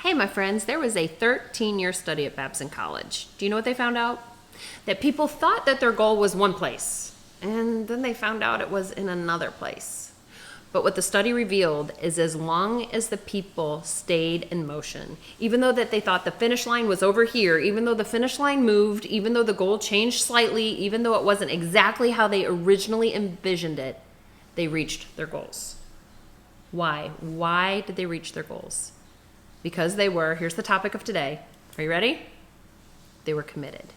Hey, my friends, there was a 13-year study at Babson College. Do you know what they found out? That people thought that their goal was one place, and then they found out it was in another place. But what the study revealed is as long as the people stayed in motion, even though that they thought the finish line was over here, even though the finish line moved, even though the goal changed slightly, even though it wasn't exactly how they originally envisioned it, they reached their goals. Why? Why did they reach their goals? Because they were, here's the topic of today. Are you ready? They were committed.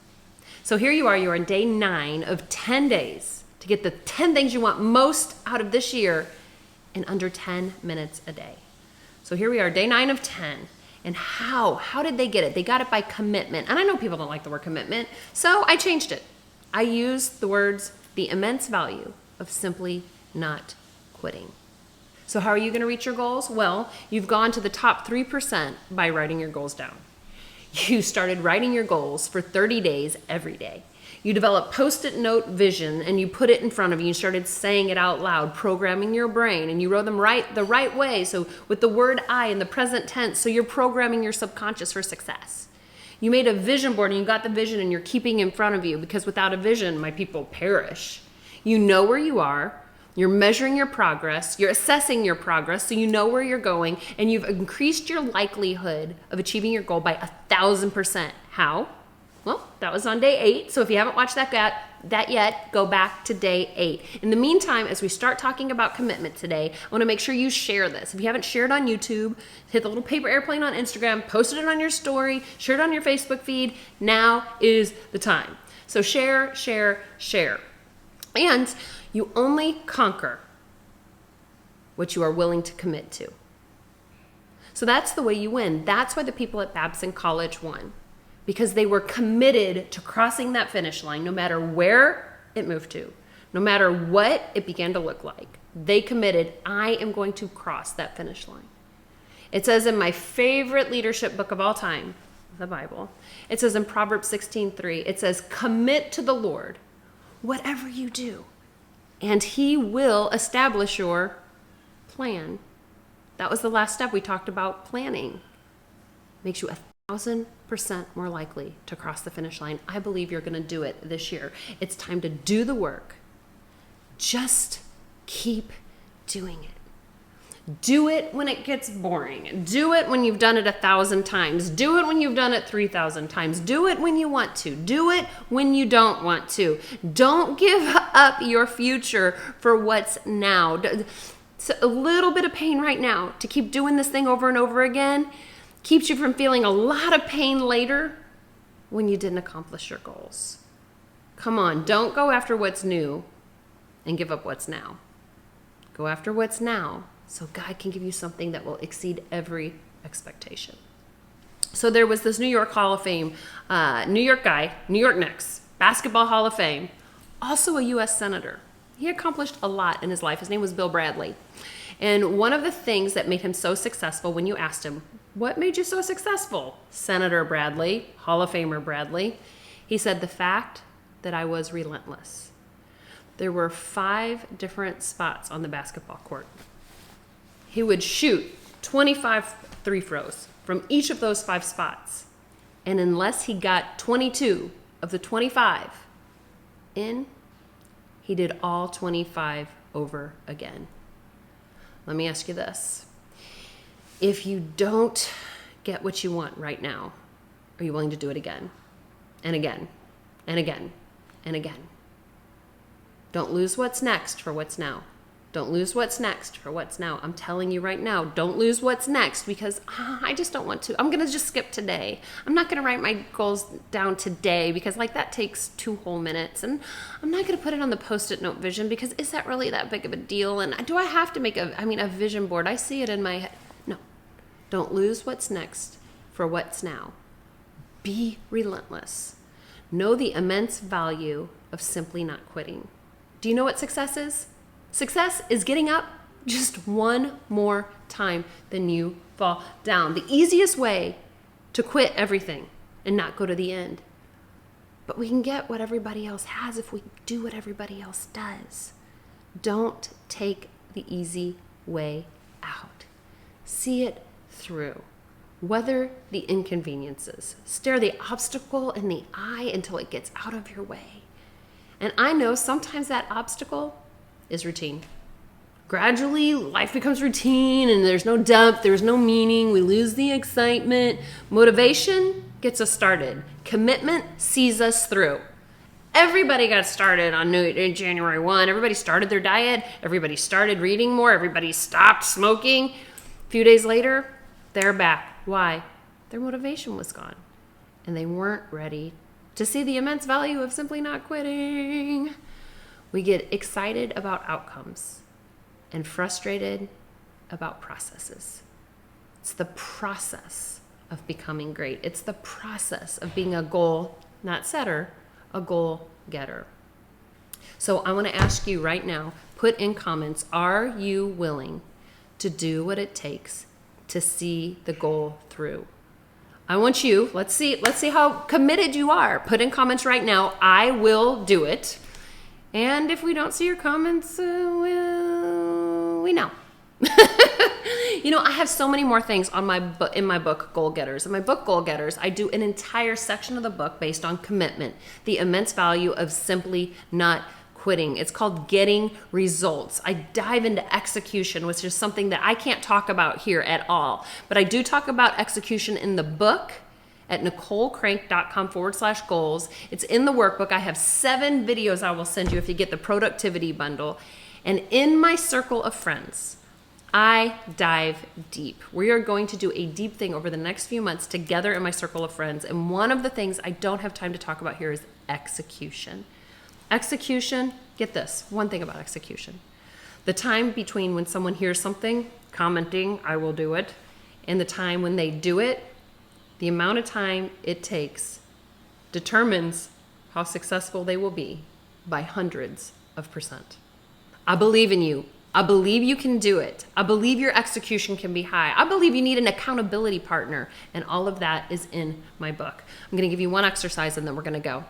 So here you are in day 9 of 10 days to get the 10 things you want most out of this year in under 10 minutes a day. So here we are, day 9 of 10. And how did they get it? They got it by commitment. And I know people don't like the word commitment, so I changed it. I used the words, the immense value of simply not quitting. So how are you going to reach your goals? Well, you've gone to the top 3% by writing your goals down. You started writing your goals for 30 days every day. You developed Post-it note vision and you put it in front of you. You started saying it out loud, programming your brain, and you wrote them the right way. So with the word I in the present tense, so you're programming your subconscious for success. You made a vision board and you got the vision and you're keeping in front of you, because without a vision, my people perish. You know where you are. You're measuring your progress, you're assessing your progress so you know where you're going, and you've increased your likelihood of achieving your goal by 1,000%. How? Well, that was on day 8, so if you haven't watched that yet, go back to day 8. In the meantime, as we start talking about commitment today, I want to make sure you share this. If you haven't shared on YouTube, hit the little paper airplane on Instagram, posted it on your story, share it on your Facebook feed. Now is the time. So share, share, share. And you only conquer what you are willing to commit to. So that's the way you win. That's why the people at Babson College won, because they were committed to crossing that finish line no matter where it moved to, no matter what it began to look like. They committed, I am going to cross that finish line. It says in my favorite leadership book of all time, the Bible, it says in Proverbs 16:3, it says, commit to the Lord whatever you do, and he will establish your plan. That was the last step. We talked about planning. Makes you 1,000% more likely to cross the finish line. I believe you're going to do it this year. It's time to do the work. Just keep doing it. Do it when it gets boring. Do it when you've done it 1,000 times. Do it when you've done it 3,000 times. Do it when you want to. Do it when you don't want to. Don't give up your future for what's now. It's a little bit of pain right now to keep doing this thing over and over again keeps you from feeling a lot of pain later when you didn't accomplish your goals. Come on, don't go after what's new and give up what's now. Go after what's now, so God can give you something that will exceed every expectation. So there was this New York Hall of Fame, New York guy, New York Knicks, Basketball Hall of Fame, also a U.S. Senator. He accomplished a lot in his life. His name was Bill Bradley. And one of the things that made him so successful, when you asked him, what made you so successful, Senator Bradley, Hall of Famer Bradley? He said, the fact that I was relentless. There were 5 different spots on the basketball court. He would shoot 25 free throws from each of those 5 spots. And unless he got 22 of the 25 in, he did all 25 over again. Let me ask you this. If you don't get what you want right now, are you willing to do it again and again and again and again? Don't lose what's next for what's now. Don't lose what's next for what's now. I'm telling you right now, don't lose what's next, because I just don't want to. I'm going to just skip today. I'm not going to write my goals down today because that takes 2 whole minutes. And I'm not going to put it on the Post-it note vision because is that really that big of a deal? And do I have to make a vision board? I see it in my head. No, don't lose what's next for what's now. Be relentless. Know the immense value of simply not quitting. Do you know what success is? Success is getting up just one more time than you fall down. The easiest way to quit everything and not go to the end. But we can get what everybody else has if we do what everybody else does. Don't take the easy way out. See it through. Weather the inconveniences. Stare the obstacle in the eye until it gets out of your way. And I know sometimes that obstacle is routine. Gradually, life becomes routine and there's no depth, there's no meaning. We lose the excitement. Motivation gets us started. Commitment sees us through. Everybody got started on January 1. Everybody started their diet. Everybody started reading more. Everybody stopped smoking. A few days later, they're back. Why? Their motivation was gone. And they weren't ready to see the immense value of simply not quitting. We get excited about outcomes and frustrated about processes. It's the process of becoming great. It's the process of being a goal, not setter, a goal getter. So I want to ask you right now, put in comments, are you willing to do what it takes to see the goal through? I want you, let's see how committed you are. Put in comments right now, I will do it. And if we don't see your comments, we know. You know, I have so many more things on in my book, Goal Getters. In my book, Goal Getters, I do an entire section of the book based on commitment, the immense value of simply not quitting. It's called Getting Results. I dive into execution, which is something that I can't talk about here at all. But I do talk about execution in the book at NicoleCrank.com/goals. It's in the workbook. I have 7 videos I will send you if you get the productivity bundle. And in my circle of friends, I dive deep. We are going to do a deep thing over the next few months together in my circle of friends. And one of the things I don't have time to talk about here is execution. Execution, get this, one thing about execution. The time between when someone hears something, commenting, I will do it, and the time when they do it, the amount of time it takes determines how successful they will be by hundreds of percent. I believe in you. I believe you can do it. I believe your execution can be high. I believe you need an accountability partner, and all of that is in my book. I'm going to give you one exercise and then we're going to go.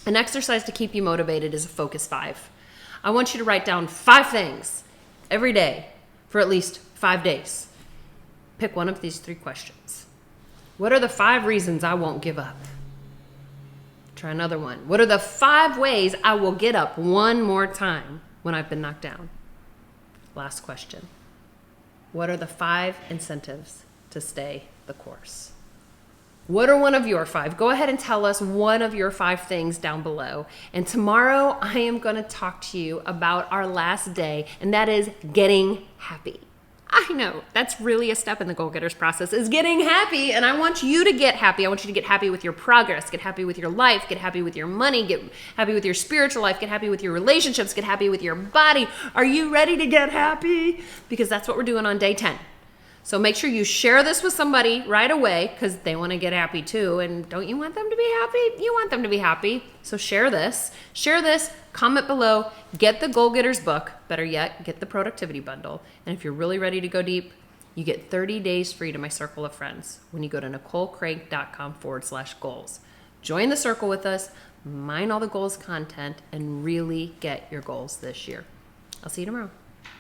An exercise to keep you motivated is a Focus 5. I want you to write down 5 things every day for at least 5 days. Pick one of these 3 questions. What are the 5 reasons I won't give up? Try another one. What are the 5 ways I will get up one more time when I've been knocked down? Last question. What are the 5 incentives to stay the course? What are one of your 5? Go ahead and tell us one of your 5 things down below. And tomorrow I am going to talk to you about our last day, and that is getting happy. I know that's really a step in the Goal Getters process, is getting happy. And I want you to get happy. I want you to get happy with your progress, get happy with your life, get happy with your money, get happy with your spiritual life, get happy with your relationships, get happy with your body. Are you ready to get happy? Because that's what we're doing on day 10. So make sure you share this with somebody right away because they want to get happy too. And don't you want them to be happy? You want them to be happy. So share this, comment below, get the Goal Getters book. Better yet, get the productivity bundle. And if you're really ready to go deep, you get 30 days free to my circle of friends when you go to NicoleCrank.com/goals. Join the circle with us, mine all the goals content, and really get your goals this year. I'll see you tomorrow.